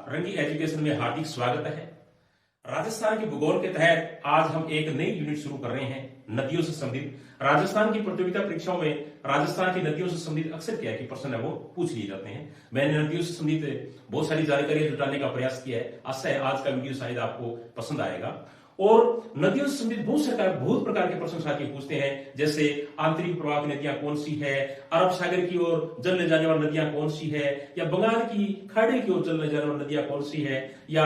रंगी एजुकेशन में हार्दिक स्वागत है। राजस्थान के भूगोल के तहत आज हम एक नई यूनिट शुरू कर रहे हैं, नदियों से संबंधित। राजस्थान की प्रतियोगिता परीक्षाओं में राजस्थान की नदियों से संबंधित अक्सर क्या है कि प्रश्न है वो पूछ लिए जाते हैं। मैंने नदियों से संबंधित बहुत सारी जानकारी जुटाने का प्रयास किया है। आशा है आज का वीडियो शायद आपको पसंद आएगा। और नदियों से संबंधित बहुत प्रकार के प्रश्न साथी पूछते हैं, जैसे आंतरिक प्रवाह की नदियां कौन सी है, अरब सागर की ओर जल ले जाने वाली नदियां कौन सी है, या बंगाल की खाड़ी की ओर जल ले जाने वाली नदियां कौन सी है, या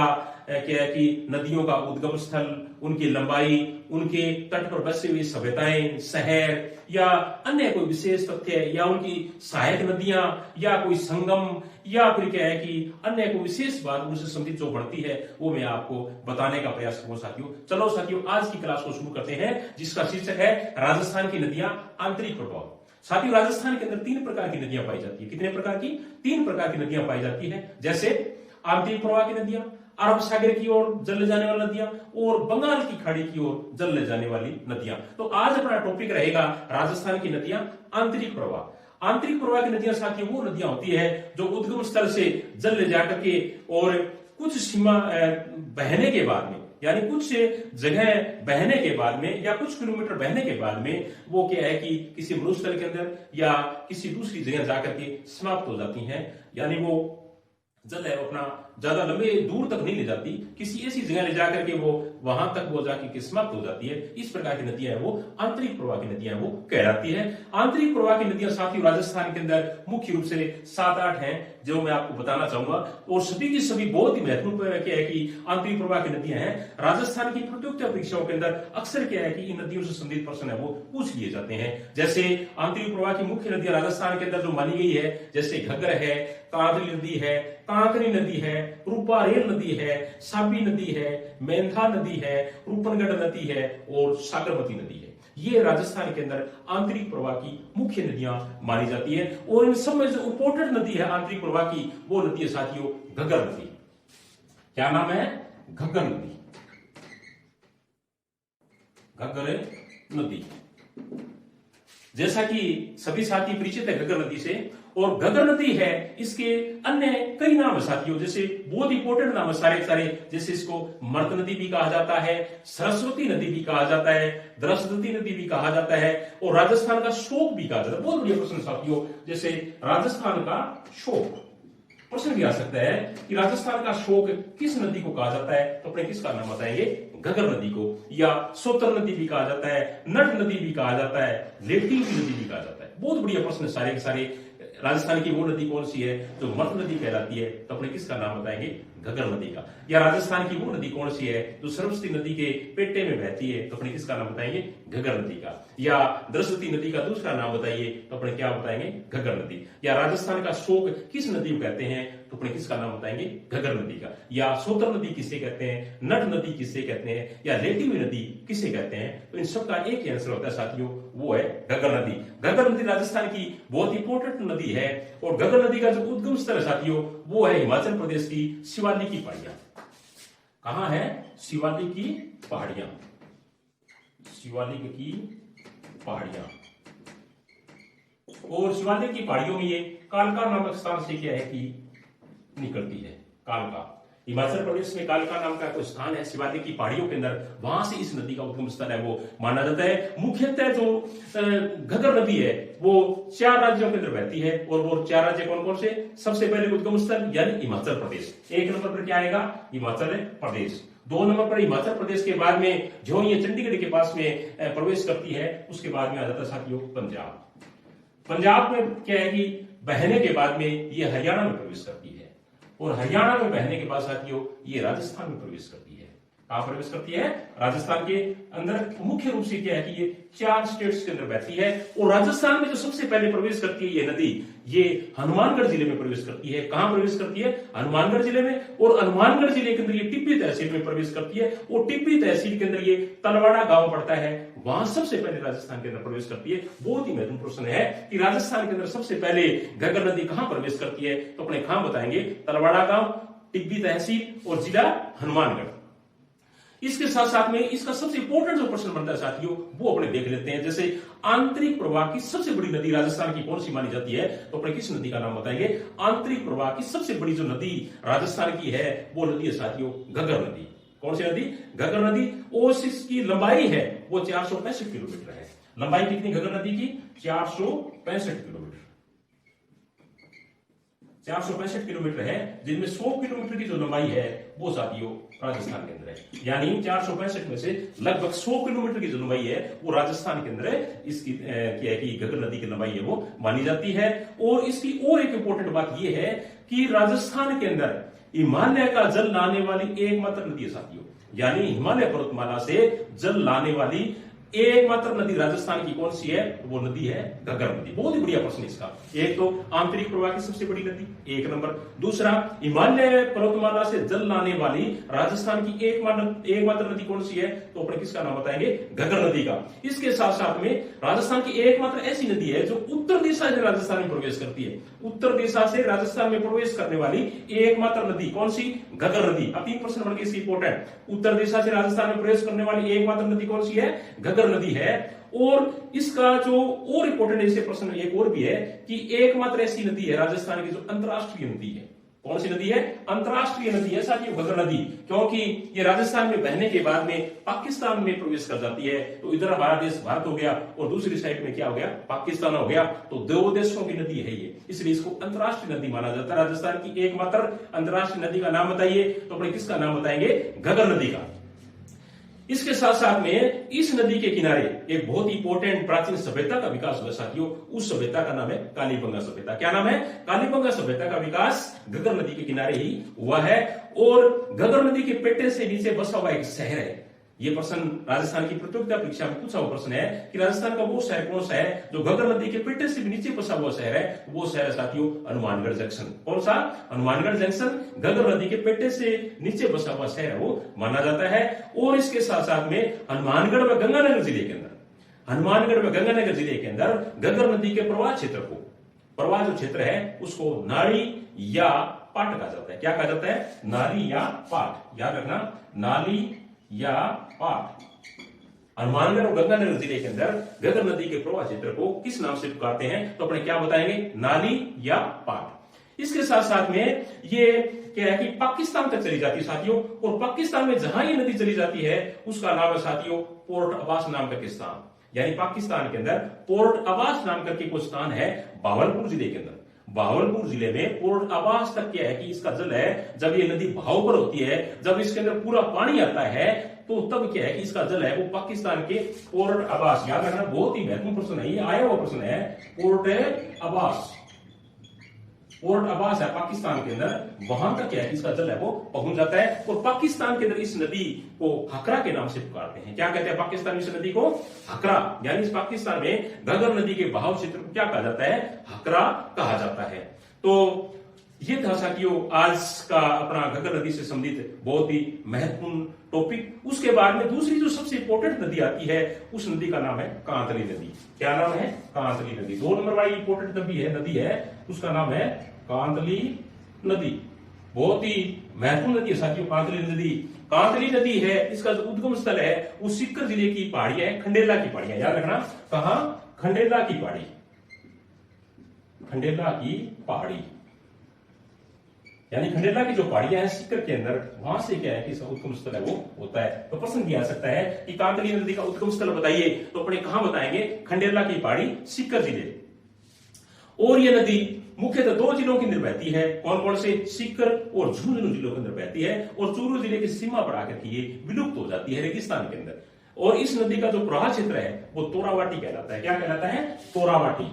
क्या है कि नदियों का उद्गम स्थल, उनकी लंबाई, उनके तट पर बसी हुई सभ्यताएं, शहर, या अन्य कोई विशेष तथ्य, या उनकी सहायक नदियां, या कोई संगम, या फिर क्या है कि अन्य कोई विशेष बात उनसे संबंधित जो बढ़ती है वो मैं आपको बताने का प्रयास करूंगा साथियों। चलो साथियों, आज की क्लास को शुरू करते हैं, जिसका शीर्षक है राजस्थान की नदियां आंतरिक प्रभाव। साथियों, राजस्थान के अंदर 3 प्रकार की नदियां पाई जाती है। कितने प्रकार की? 3 प्रकार की नदियां पाई जाती है, जैसे आंतरिक प्रवाह की नदियां, अरब सागर की ओर जल ले जाने वाली नदियां, और बंगाल की खाड़ी की ओर जल ले जाने वाली नदियां। तो आज अपना टॉपिक रहेगा राजस्थान की नदियां आंतरिक प्रवाह। आंतरिक प्रवाह की नदियां साथियों वो नदियां होती है जो उद्गम स्थल से जल ले जाकर के और कुछ सीमा बहने के बाद में, यानी कुछ जगह बहने के बाद में या कुछ किलोमीटर बहने के बाद में वो क्या है कि किसी मरुस्थल के अंदर या किसी दूसरी जगह जाकर के समाप्त हो जाती हैं। यानी वो जल है अपना ज्यादा लंबे दूर तक नहीं ले जाती, किसी ऐसी जगह ले जाकर के वो वहां तक वो जाके समाप्त हो जाती है। इस प्रकार की नदियां है वो आंतरिक प्रवाह की नदियां वो कहलाती है। आंतरिक प्रवाह की नदियां साथियों राजस्थान के अंदर मुख्य रूप से 7-8 हैं जो मैं आपको बताना चाहूंगा, और सभी की सभी बहुत ही महत्वपूर्ण क्या है कि आंतरिक प्रवाह की नदियां हैं। राजस्थान की प्रतियोगिता परीक्षाओं के अंदर अक्सर क्या है कि इन नदियों से संबंधित प्रश्न है वो पूछ लिए जाते हैं। जैसे आंतरिक प्रवाह की मुख्य नदियां राजस्थान के अंदर जो मानी गई है, जैसे घग्गर है, कांदली नदी है, कांकरी नदी है, रूपारेल नदी है, साबी नदी है, मेंधा नदी है, रूपनगढ़ नदी है और सागरमती नदी है। ये राजस्थान के अंदर आंतरिक प्रवाह की मुख्य नदियां मानी जाती है। और इन सब में जो इंपोर्टेंट नदी है आंतरिक प्रवाह की, वो नदी है साथियों घग्गर नदी। क्या नाम है? घग्गर नदी। घग्गर नदी, जैसा कि सभी साथी परिचित है घग्गर नदी से। और घग्गर नदी है, इसके अन्य कई नाम है साथियों, जैसे बहुत इंपोर्टेंट नाम है सारे, जैसे इसको मर्द नदी भी कहा जाता है, सरस्वती नदी भी कहा जाता है, द्रसदती नदी भी कहा जाता है, और राजस्थान का शोक भी कहा जाता है। बहुत बढ़िया प्रश्न साथियों, जैसे राजस्थान का शोक। प्रश्न भी आ सकता है कि राजस्थान का शोक किस नदी को कहा जाता है, तो अपने किसका नाम बताएंगे? घग्गर नदी को। या सोतर नदी भी कहा जाता है, नट नदी भी कहा जाता है, लेटी नदी भी कहा जाता है। बहुत बढ़िया प्रश्न सारे के सारे। राजस्थान की वो नदी कौन सी है जो मर्द नदी कहलाती है, तो अपने किसका नाम बताएंगे? घग्गर नदी का। या राजस्थान की वो नदी कौन सी है जो सरस्वती नदी के पेटे में बहती है, तो अपने किसका नाम बताएंगे? घग्गर नदी का। या द्रसवती नदी का दूसरा नाम बताइए, तो अपने क्या बताएंगे? घग्गर नदी। या राजस्थान का शोक किस नदी को कहते हैं, तो अपने किसका नाम बताएंगे? घग्गर नदी का। या सोतर नदी किसे कहते हैं, नट नदी किसे कहते हैं, या लेटी हुई नदी किसे कहते हैं, तो इन सबका एक ही आंसर होता है साथियों, वो है घग्गर नदी। घग्गर नदी राजस्थान की बहुत इंपोर्टेंट नदी है। और घग्गर नदी का जो उद्गम स्थल है साथियों, वो है हिमाचल प्रदेश की शिवालिक की पहाड़ियां। कहां है? शिवालिक की पहाड़ियां। शिवालिक की पहाड़ियां। और शिवालिक की पहाड़ियों में ये कालका नामक स्थान से क्या है कि निकलती है। कालका, हिमाचल प्रदेश में कालका नाम का कोई स्थान है शिवालिक की पहाड़ियों के अंदर, वहां से इस नदी का उद्गम स्थल है वो माना जाता है। मुख्यतः जो घग्गर नदी है वो 4 राज्यों के अंदर बहती है, और वो 4 राज्य कौन कौन से? सबसे पहले उद्गम स्थल यानी हिमाचल प्रदेश। 1 नंबर पर क्या आएगा? हिमाचल प्रदेश। 2 नंबर पर हिमाचल प्रदेश के बाद में जो ये चंडीगढ़ के पास में प्रवेश करती है, उसके बाद में आ जाता है साथियों पंजाब। पंजाब में क्या है कि बहने के बाद में ये हरियाणा में प्रवेश करती है, और हरियाणा में बहने के बाद साथियों ये राजस्थान में प्रवेश करती है। कहां प्रवेश करती है? राजस्थान के अंदर। मुख्य रूप से क्या है कि ये 4 स्टेट्स के अंदर बहती है। और राजस्थान में जो सबसे पहले प्रवेश करती है ये नदी, ये हनुमानगढ़ जिले में प्रवेश करती है। कहां प्रवेश करती है? हनुमानगढ़ जिले में। और हनुमानगढ़ जिले के अंदर ये टिब्बी तहसील में प्रवेश करती है, और टिब्बी तहसील के अंदर ये तलवाड़ा गांव पड़ता है, वहां सबसे पहले राजस्थान के अंदर प्रवेश करती है। बहुत ही महत्वपूर्ण प्रश्न है कि राजस्थान के अंदर सबसे पहले घग्गर नदी कहां प्रवेश करती है, तो अपने कहां बताएंगे? तलवाड़ा गांव, टिब्बी तहसील और जिला हनुमानगढ़। इसके साथ साथ में इसका सबसे इंपॉर्टेंट जो प्रश्न बनता है साथियों, वो अपने देख लेते हैं। जैसे आंतरिक प्रवाह की सबसे बड़ी नदी राजस्थान की कौन सी मानी जाती है, तो अपने किस नदी का नाम बताएंगे। आंतरिक प्रवाह की सबसे बड़ी जो नदी राजस्थान की है वो नदी है साथियों घग्गर नदी। कौन सी नदी, घग्गर नदी। और इसकी लंबाई है वो 465 किलोमीटर है। लंबाई कितनी घग्गर नदी की, 465 किलोमीटर। 465 किलोमीटर है, जिनमें 100 किलोमीटर की जो लंबाई है वो साथियों राजस्थान के अंदर है। यानी 465 में से लगभग 100 किलोमीटर की जो लंबाई है वो राजस्थान के अंदर है। इसकी क्या है कि घग्गर नदी की लंबाई है वो मानी जाती है। और इसकी और एक इंपॉर्टेंट बात यह है कि राजस्थान के अंदर हिमालय का जल लाने वाली एकमात्र नदी है साथियों। यानी हिमालय पर्वतमाला से जल लाने वाली एकमात्र नदी राजस्थान की कौन सी है, वो नदी है घग्गर नदी। बहुत ही बढ़िया प्रश्न इसका। एक तो आंतरिक प्रवाह की सबसे बड़ी नदी, एक नंबर। दूसरा, हिमालय पर्वतमाला से जल लाने वाली राजस्थान की एकमात्र नदी कौन सी है, तो अपने किसका नाम बताएंगे, घग्गर नदी का। इसके साथ साथ में राजस्थान की एकमात्र ऐसी नदी है जो उत्तर दिशा से राजस्थान में प्रवेश करती है। उत्तर दिशा से राजस्थान में प्रवेश करने वाली एकमात्र नदी कौन सी, घग्गर नदी। अब 3 प्रश्न बन गए इसकी इंपॉर्टेंट। उत्तर दिशा से राजस्थान में प्रवेश करने वाली एकमात्र नदी कौन सी है, घग्गर नदी है। और इसका जो और इंपॉर्टेंट इससे प्रश्न एक और भी है कि एकमात्र ऐसी नदी है राजस्थान की जो अंतरराष्ट्रीय नदी है। कौन सी नदी है, अंतरराष्ट्रीय नदी है साथियों घग्गर नदी। क्योंकि ये राजस्थान में बहने के बाद में पाकिस्तान में प्रवेश कर जाती है। तो इधर हमारा देश भारत हो गया और दूसरी साइड में क्या हो गया, पाकिस्तान हो गया। तो 2 देशों की नदी है ये, इसलिए इसको अंतरराष्ट्रीय नदी माना जाता है। राजस्थान की एकमात्र अंतरराष्ट्रीय नदी का नाम बताइए, तो अपने किसका नाम बताएंगे, घग्गर नदी का। इसके साथ साथ में इस नदी के किनारे एक बहुत ही इंपॉर्टेंट प्राचीन सभ्यता का विकास हुआ साथियों। उस सभ्यता का नाम है कालीबंगा सभ्यता। क्या नाम है, कालीबंगा सभ्यता का विकास घग्गर नदी के किनारे ही हुआ है। और घग्गर नदी के पेटे से नीचे बसा हुआ एक शहर है। ये प्रश्न राजस्थान की प्रतियोगिता परीक्षा में पूछा हुआ प्रश्न है कि राजस्थान का वो शहर कौन सा है जो घग्गर नदी के पेटे से भी नीचे बसा हुआ शहर है। वो शहर है साथियों हनुमानगढ़ जंक्शन। कौन सा, हनुमानगढ़ जंक्शन घग्गर नदी के पेटे से नीचे बसा हुआ शहर है वो माना जाता है। और इसके साथ साथ में हनुमानगढ़ व गंगानगर जिले के अंदर, हनुमानगढ़ व गंगानगर जिले के अंदर घग्गर नदी के प्रवाह क्षेत्र को, प्रवाह जो क्षेत्र है उसको नाली या पाट कहा जाता है। क्या कहा जाता है, नाली या पाट। याद रखना, नाली या पाट। हनुमानगढ़ और गंगानगर जिले के अंदर घग्गर नदी के प्रवाह क्षेत्र को किस नाम से पुकारते हैं, तो अपने क्या बताएंगे, नाली या पाट। इसके साथ साथ में ये क्या है कि पाकिस्तान तक चली जाती है साथियों। और पाकिस्तान में जहां ये नदी चली जाती है उसका नाम है साथियों पोर्ट अब्बास नाम का स्थान। यानी पाकिस्तान के अंदर पोर्ट अब्बास नाम करके कोई स्थान है भावलपुर जिले के अंदर। भावलपुर जिले में पोर्ट अब्बास तक क्या है कि इसका जल है, जब ये नदी बहाव पर होती है, जब इसके अंदर पूरा पानी आता है, तो तब क्या है कि इसका जल है वो पाकिस्तान के पोर्ट अब्बास। याद रखना, बहुत ही महत्वपूर्ण प्रश्न है, ये आया हुआ प्रश्न है। पोर्ट अब्बास, पोर्ट अब्बास है पाकिस्तान के अंदर, वहां तक क्या है इसका जल है वो पहुंच जाता है। और पाकिस्तान के अंदर इस नदी को हकरा के नाम से पुकारते हैं। क्या कहते हैं पाकिस्तान इस नदी को, हकरा। यानी इस पाकिस्तान में घग्गर नदी के बहाव क्षेत्र को क्या कहा जाता है, हकरा कहा जाता है। तो ये था साथियों आज का अपना घग्गर नदी से संबंधित बहुत ही महत्वपूर्ण टॉपिक। उसके बाद में दूसरी जो सबसे इंपॉर्टेंट नदी आती है उस नदी का नाम है कांतली नदी। क्या नाम है, कांतली नदी। 2 नंबर वाली इंपॉर्टेंट नदी है उसका नाम है कांतली नदी। बहुत ही महत्वपूर्ण नदी है साथियों कांतली नदी। कांतली नदी है, इसका जो उद्गम स्थल है वो सीकर जिले की पहाड़ियां है, खंडेला की पहाड़ियां। याद रखना, कहां, खंडेला की पहाड़ी, खंडेला की पहाड़ी। यानी खंडेला की जो पहाड़ियां हैं सीकर के अंदर, वहां से क्या है कि इसका उद्गम स्थल है वो होता है। तो प्रश्न भी आ सकता है कि कांतली नदी का उद्गम स्थल बताइए, तो अपने कहां बताएंगे, खंडेला की पहाड़ी, सीकर जिले। और यह नदी मुख्यतः 2 जिलों के अंदर बहती है। कौन कौन से, सीकर और झुंझुनू जिलों के अंदर बहती है। और चूरू जिले की सीमा पर आकर के ये विलुप्त हो जाती है रेगिस्तान के अंदर। और इस नदी का जो प्रवाह क्षेत्र है वो तोरावाटी कहलाता है। क्या कहलाता है, तोरावाटी,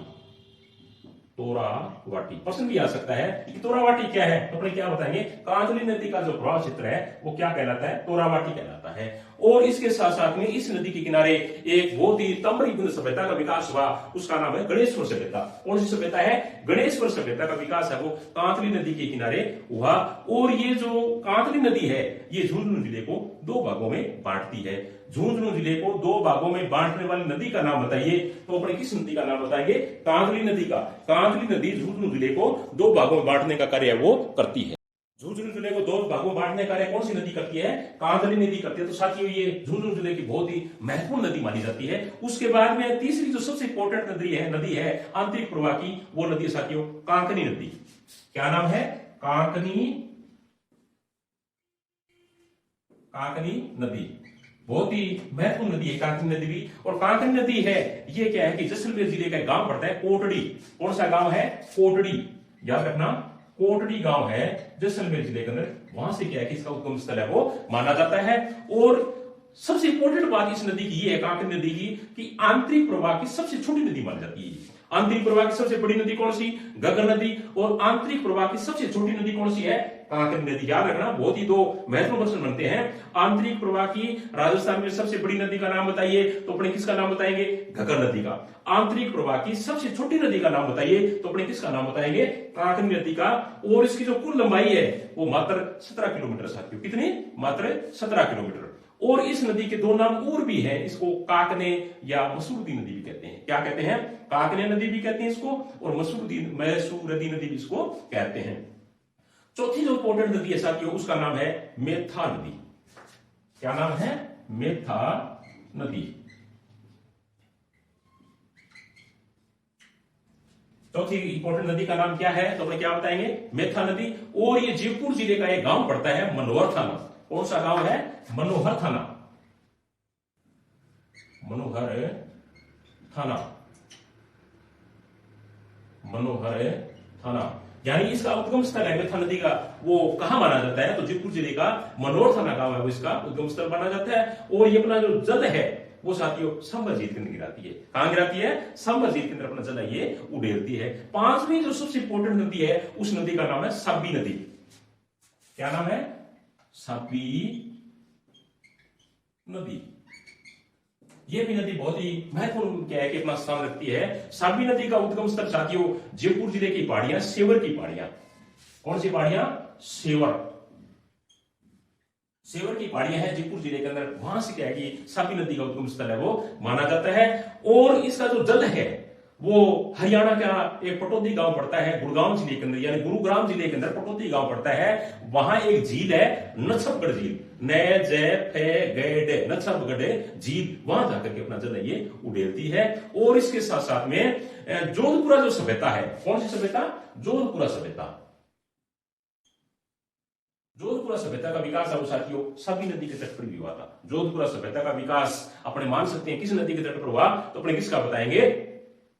तोरावाटी। प्रश्न भी आ सकता है कि तोरावाटी क्या है, तो अपने क्या बताएंगे, कांतली नदी का जो प्रवाह क्षेत्र है वो क्या कहलाता है, तोरावाटी कहलाता है। और इसके साथ साथ में इस नदी के किनारे एक बहुत ही तम्रयुग सभ्यता का विकास हुआ, उसका नाम है गणेश्वर सभ्यता। कौन सी सभ्यता है, गणेश्वर सभ्यता का विकास है वो कांतली नदी के किनारे हुआ। और ये जो कांतली नदी है ये झुंझुनू जिले को 2 भागों में बांटती है। झुंझुनू जिले को 2 भागों में बांटने वाली नदी का नाम बताइए, तो अपने किस नदी का नाम बताएंगे, कांतली नदी का। कांतली नदी झुंझुनू जिले को 2 भागों में बांटने का कार्य वो करती है। झुंझुनू जिले को दो भागों में बांटने का कार्य कौन सी नदी करती है? कांकनी नदी करती है। तो साथियों ये झुंझुनू जिले की बहुत ही महत्वपूर्ण नदी मानी जाती है। उसके बाद में तीसरी जो सबसे इंपॉर्टेंट नदी है आंतरिक प्रवाह की, वो नदी है साथियों कांकनी नदी। क्या नाम है? कांकनी नदी। बहुत ही महत्वपूर्ण नदी है कांकनी नदी भी। और कांकनी नदी है, ये क्या है कि जैसलमेर जिले का एक गांव पड़ता है कोटड़ी। कौन सा गांव है? कोटड़ी। याद रखना, कोटड़ी गांव है जैसलमेर जिले के अंदर। वहां से क्या है कि इसका उद्गम स्थल है वो माना जाता है। और सबसे इंपॉर्टेंट बात इस नदी की ये है, कांकनी नदी की, कि आंतरिक प्रवाह की सबसे छोटी नदी मानी जाती है। आंतरिक प्रवाह की सबसे बड़ी नदी कौन सी? घग्गर नदी। और आंतरिक प्रवाह की सबसे छोटी नदी कौन सी है? कांकनी नदी। याद रखना, बहुत ही दो महत्वपूर्ण प्रश्न बनते हैं। आंतरिक प्रवाह की राजस्थान में सबसे बड़ी नदी का नाम बताइए, तो अपने किसका नाम बताएंगे? घग्गर नदी का। आंतरिक प्रवाह की सबसे छोटी नदी का नाम बताइए, तो अपने किसका नाम बताएंगे? कांकनी नदी का। और इसकी जो कुल लंबाई है वो मात्र 17 किलोमीटर साथियों। कितनी? मात्र 17 किलोमीटर। और इस नदी के दो नाम और भी हैं, इसको काकने या मसूरदी नदी भी कहते हैं। क्या कहते हैं? काकने नदी भी कहते हैं इसको, और मसूरदी नदी भी इसको कहते हैं। चौथी जो इंपॉर्टेंट नदी है साथियों, उसका नाम है मेथा नदी। क्या नाम है? मेथा नदी। चौथी इंपॉर्टेंट नदी का नाम क्या है? तो अपने क्या बताएंगे? मेथा नदी। और ये जयपुर जिले का एक गांव पड़ता है मनोहर थाना। कौन सा गांव है? मनोहर थाना। मनोहर थाना। मनोहर थाना यानी इसका उद्गम स्थल है मेथा नदी का, वो कहां माना जाता है? तो जयपुर जिले का मनोहर थाना गांव है वो इसका उद्गम स्थल माना जाता है। और ये अपना जो जल है वो साथियों संभर झील के अंदर गिराती है। कहां गिराती है? संभर झील के अंदर अपना जल ये उड़ेलती है। पांचवी जो सबसे इंपॉर्टेंट नदी है, उस नदी का नाम है साबी नदी। क्या नाम है? साबी नदी। ये भी नदी बहुत ही महत्वपूर्ण क्या है कि अपना स्थान रखती है। साबी नदी का उद्गम स्थल साथियों जयपुर जिले की पहाड़ियां, सेवर की पहाड़ियां। कौन सी पहाड़ियां? सेवर। सेवर की पहाड़ियां है जयपुर जिले के अंदर। वहां से क्या है कि साबी नदी का उद्गम स्थल है वो माना जाता है। और इसका जो जल है वो हरियाणा का एक पटौदी गांव पड़ता है गुड़गांव जिले के अंदर, यानी गुरुग्राम जिले के अंदर पटौदी गांव पड़ता है। वहां एक झील है नछपगढ़ झील। नछपगढ़ झील, वहां जाकर के अपना जल ये उड़ेलती है। और इसके साथ साथ में जोधपुरा जो सभ्यता है, कौन सी सभ्यता? जोधपुरा सभ्यता। जोधपुरा सभ्यता का विकास है वो साथियों साबी नदी के तट पर भी हुआ था। जोधपुरा सभ्यता का विकास अपने मान सकते हैं किस नदी के तट पर हुआ? तो अपने किसका बताएंगे?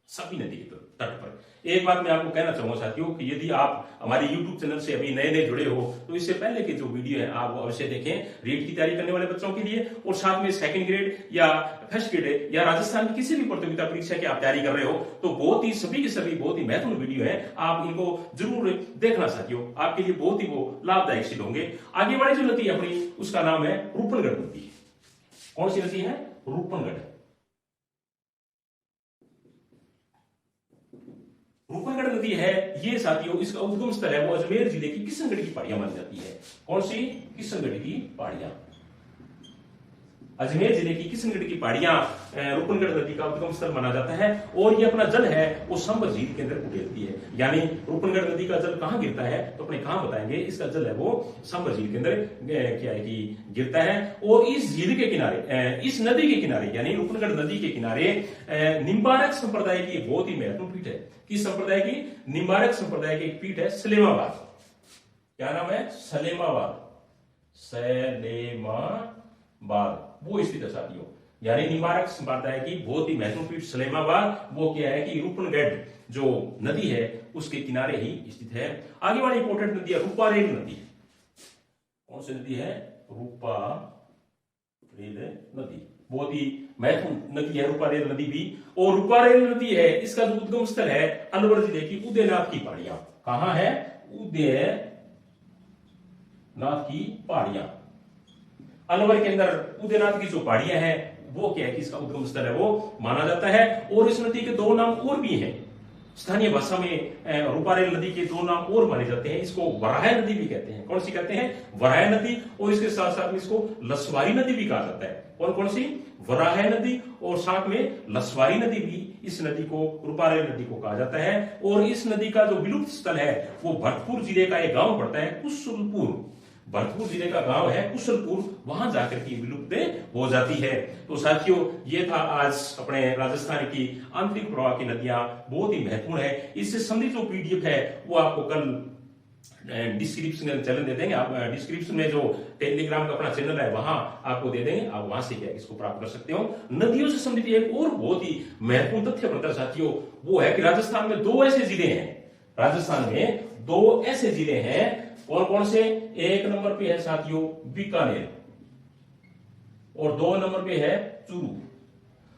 साबी नदी के तट पर। एक बात मैं आपको कहना चाहूंगा साथियों कि यदि आप हमारे YouTube चैनल से अभी नए जुड़े हो तो इससे पहले के जो वीडियो है आप वो अवश्य देखें, रीट की तैयारी करने वाले बच्चों के लिए। और साथ में सेकंड ग्रेड या फर्स्ट ग्रेड या राजस्थान की किसी भी प्रतियोगिता परीक्षा की आप तैयारी कर रहे हो तो बहुत ही सभी के सभी बहुत ही महत्वपूर्ण वीडियो है, आप इनको जरूर देखना साथियों, आपके लिए बहुत ही वो लाभदायक सिद्ध होंगे। आगे वाली जो नदी अपनी उसका नाम है रूपनगढ़ नदी। कौन सी नदी है? रूपनगढ़। रूपनगढ़ नदी है ये साथियों, इसका उद्गम स्थल है वो अजमेर जिले की किशनगढ़ की पहाड़ियां मानी जाती है। कौन सी? किशनगढ़ की पहाड़ियां। अजमेर जिले की किशनगढ़ की पहाड़ियां रूपनगढ़ नदी का उद्गम स्थल माना जाता है। और ये अपना जल है वो संभर झील के अंदर उड़ेलती है। यानी रूपनगढ़ नदी का जल कहां गिरता है? तो अपने कहां बताएंगे? इसका जल है वो संभर झील के अंदर क्या है कि गिरता है। और इस झील के किनारे, इस नदी के किनारे यानी रूपनगढ़ नदी के किनारे निम्बारक संप्रदाय की बहुत ही महत्वपूर्ण पीठ है। किस संप्रदाय की? निम्बारक संप्रदाय की एक पीठ है सलेमाबाद। क्या नाम है? सलेमाबाद। सलेमाबाद वो स्थित है साथियों, यानी निम्बारक संप्रदाय की बहुत ही महत्वपूर्ण पीठ सलेमाबाद वो क्या है कि रूपनगढ़ जो नदी है उसके किनारे ही स्थित है। आगे वाली इंपॉर्टेंट नदी है रूपारेल नदी। कौन सी नदी है? रूपारेल नदी। बहुत ही महत्वपूर्ण नदी है रूपारेल नदी भी। और रूपारेल नदी है इसका जो उद्गम स्थल है अलवर जिले की उदयनाथ की पहाड़ियां। कहां है? उदयनाथ की पहाड़ियां। अलवर के अंदर उदयनाथ की जो पहाड़ियां हैं वो क्या है कि इसका उद्गम स्थल है वो माना जाता है। और इस नदी के दो नाम और भी हैं, स्थानीय भाषा में रूपारेल नदी के दो नाम और माने जाते हैं। इसको वराह नदी भी कहते हैं। कौन सी कहते हैं? वराह नदी। और इसके साथ साथ में इसको लसवारी नदी भी कहा जाता है। कौन कौन सी? वराह नदी और साथ में लसवारी नदी भी। इस नदी को रूपारेल नदी को कहा जाता है। और इस नदी का जो विलुप्त स्थल है वो भरतपुर जिले का एक गांव पड़ता है, कुशलपुर। भरतपुर जिले का गांव है कुशलपुर, वहां जाकर के विलुप्त हो जाती है। तो साथियों, ये था आज अपने राजस्थान की आंतरिक प्रवाह की नदियां, बहुत ही महत्वपूर्ण है। इससे संबंधित जो पीडीएफ है वो आपको कल डिस्क्रिप्शन में चैनल दे देंगे। आप डिस्क्रिप्शन में जो टेलीग्राम का अपना चैनल है वहां आपको दे देंगे, आप वहां से क्या इसको प्राप्त कर सकते हो। नदियों से संबंधित एक और बहुत ही महत्वपूर्ण तथ्य पता साथियों, वो है कि राजस्थान में दो ऐसे जिले हैं। राजस्थान में दो ऐसे जिले हैं। कौन कौन से? एक नंबर पे है साथियों बीकानेर और 2 नंबर पे है चूरू।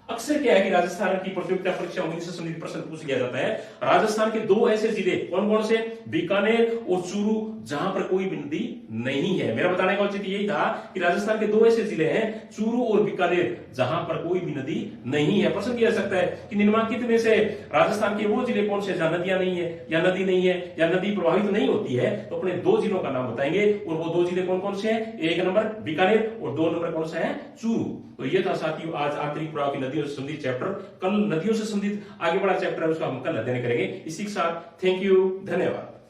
अक्सर क्या है कि राजस्थान की प्रतियोगिता परीक्षा में इससे संबंधित प्रश्न पूछ लिया जाता है। राजस्थान के दो ऐसे जिले कौन कौन से? बीकानेर और चूरू, जहां पर कोई भी नदी नहीं है। मेरा बताने का औचित्य यही था कि राजस्थान के दो ऐसे जिले हैं, चूरू और बीकानेर, जहां पर कोई भी नदी नहीं है। प्रश्न किया जा सकता है कि निम्नलिखित में से राजस्थान के वो जिले कौन से जहां नदियां नहीं है या नदी नहीं है या नदी प्रवाहित नहीं होती है? तो अपने दो जिलों का नाम बताएंगे और वो दो जिले कौन कौन से हैं? एक नंबर बीकानेर और 2 नंबर कौन सा है? चूरू। तो ये था साथियों आज आंतरिक प्रवाह की नदियों से संबंधित चैप्टर। कल नदियों से संबंधित आगे बड़ा चैप्टर है, उसका हम कल अध्ययन करेंगे। इसी के साथ थैंक यू, धन्यवाद।